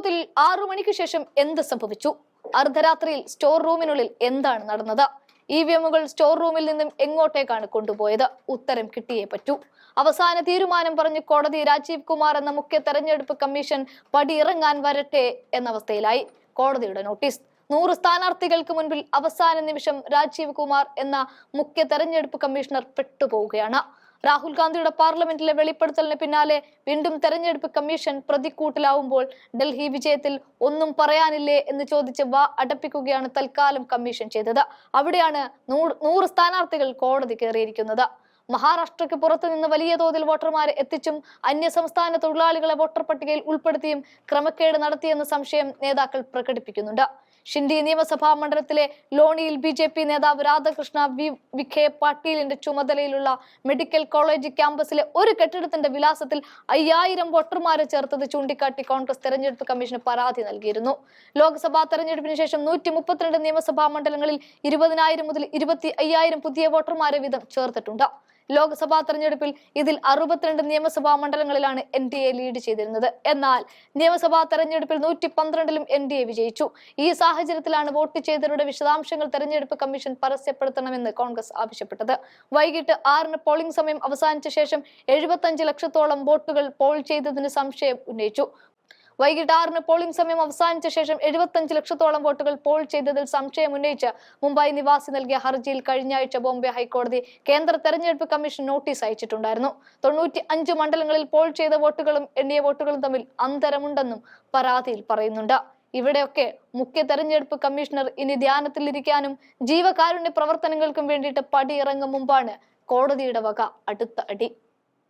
ബൂത്തിൽ 6 മണിക്ക് ശേഷം എന്ത് സംഭവിച്ചു? അർദ്ധരാത്രിയിൽ സ്റ്റോർ റൂമിനുള്ളിൽ എന്താണ് നടന്നത്? ഇവിഎമ്മുകൾ സ്റ്റോർ റൂമിൽ നിന്നും എങ്ങോട്ടേക്കാണ് കൊണ്ടുപോയത്? ഉത്തരം കിട്ടിയേ പറ്റൂ. അവസാന തീരുമാനം പറഞ്ഞ് കോടതി രാജീവ് കുമാർ എന്ന മുഖ്യ തെരഞ്ഞെടുപ്പ് കമ്മീഷൻ പടിയിറങ്ങാൻ വരട്ടെ എന്ന അവസ്ഥയിലായി. കോടതിയുടെ നോട്ടീസ്: 100 സ്ഥാനാർത്ഥികൾക്ക് മുൻപിൽ അവസാന നിമിഷം രാജീവ് കുമാർ എന്ന മുഖ്യ തെരഞ്ഞെടുപ്പ് കമ്മീഷണർ പെട്ടുപോവുകയാണ്. രാഹുൽ ഗാന്ധിയുടെ പാർലമെന്റിലെ വെളിപ്പെടുത്തലിന് പിന്നാലെ വീണ്ടും തെരഞ്ഞെടുപ്പ് കമ്മീഷൻ പ്രതിക്കൂട്ടിലാവുമ്പോൾ ഡൽഹി വിജയത്തിൽ ഒന്നും പറയാനില്ലേ എന്ന് ചോദിച്ച് വാ അടപ്പിക്കുകയാണ് തൽക്കാലം കമ്മീഷൻ ചെയ്തത്. അവിടെയാണ് 100 സ്ഥാനാർത്ഥികൾ കോടതി കയറിയിരിക്കുന്നത്. മഹാരാഷ്ട്രയ്ക്ക് പുറത്തു നിന്ന് വലിയ തോതിൽ വോട്ടർമാരെ എത്തിച്ചും അന്യസംസ്ഥാന തൊഴിലാളികളെ വോട്ടർ പട്ടികയിൽ ഉൾപ്പെടുത്തിയും ക്രമക്കേട് നടത്തിയെന്ന സംശയം നേതാക്കൾ പ്രകടിപ്പിക്കുന്നുണ്ട്. ഷിൻഡി നിയമസഭാ മണ്ഡലത്തിലെ ലോണിയിൽ BJP നേതാവ് രാധാകൃഷ്ണ വിഖെ പാട്ടീലിന്റെ ചുമതലയിലുള്ള മെഡിക്കൽ കോളേജ് ക്യാമ്പസിലെ ഒരു കെട്ടിടത്തിന്റെ വിലാസത്തിൽ 5000 വോട്ടർമാരെ ചേർത്തത് ചൂണ്ടിക്കാട്ടി കോൺഗ്രസ് തെരഞ്ഞെടുപ്പ് കമ്മീഷന് പരാതി നൽകിയിരുന്നു. ലോക്സഭാ തെരഞ്ഞെടുപ്പിന് ശേഷം 132 നിയമസഭാ മണ്ഡലങ്ങളിൽ 20,000 മുതൽ 25,000 പുതിയ വോട്ടർമാരെ വീതം ചേർത്തിട്ടുണ്ട്. ലോക്സഭാ തെരഞ്ഞെടുപ്പിൽ ഇതിൽ 62 നിയമസഭാ മണ്ഡലങ്ങളിലാണ് NDA ലീഡ് ചെയ്തിരുന്നത്. എന്നാൽ നിയമസഭാ തെരഞ്ഞെടുപ്പിൽ 112ലും NDA വിജയിച്ചു. ഈ സാഹചര്യത്തിലാണ് വോട്ട് ചെയ്തവരുടെ വിശദാംശങ്ങൾ തെരഞ്ഞെടുപ്പ് കമ്മീഷൻ പരസ്യപ്പെടുത്തണമെന്ന് കോൺഗ്രസ് ആവശ്യപ്പെട്ടത്. വൈകിട്ട് 6-ന് പോളിംഗ് സമയം അവസാനിച്ച ശേഷം 75 ലക്ഷത്തോളം വോട്ടുകൾ പോൾ ചെയ്തതിന് സംശയം ഉന്നയിച്ചു. വൈകിട്ട് 6-ന് പോളിംഗ് സമയം അവസാനിച്ച ശേഷം 75 ലക്ഷത്തോളം വോട്ടുകൾ പോൾ ചെയ്തതിൽ സംശയം ഉന്നയിച്ച് മുംബൈ നിവാസി നൽകിയ ഹർജിയിൽ കഴിഞ്ഞയാഴ്ച ബോംബെ ഹൈക്കോടതി കേന്ദ്ര തെരഞ്ഞെടുപ്പ് കമ്മീഷൻ നോട്ടീസ് അയച്ചിട്ടുണ്ടായിരുന്നു. 95 മണ്ഡലങ്ങളിൽ പോൾ ചെയ്ത വോട്ടുകളും എണ്ണിയ വോട്ടുകളും തമ്മിൽ അന്തരമുണ്ടെന്നും പരാതിയിൽ പറയുന്നുണ്ട്. ഇവിടെയൊക്കെ മുഖ്യ തെരഞ്ഞെടുപ്പ് കമ്മീഷണർ ഇനി ധ്യാനത്തിലിരിക്കാനും ജീവകാരുണ്യ പ്രവർത്തനങ്ങൾക്കും വേണ്ടിയിട്ട് പടിയിറങ്ങും മുമ്പാണ് കോടതിയുടെ വക അടുത്ത അടി.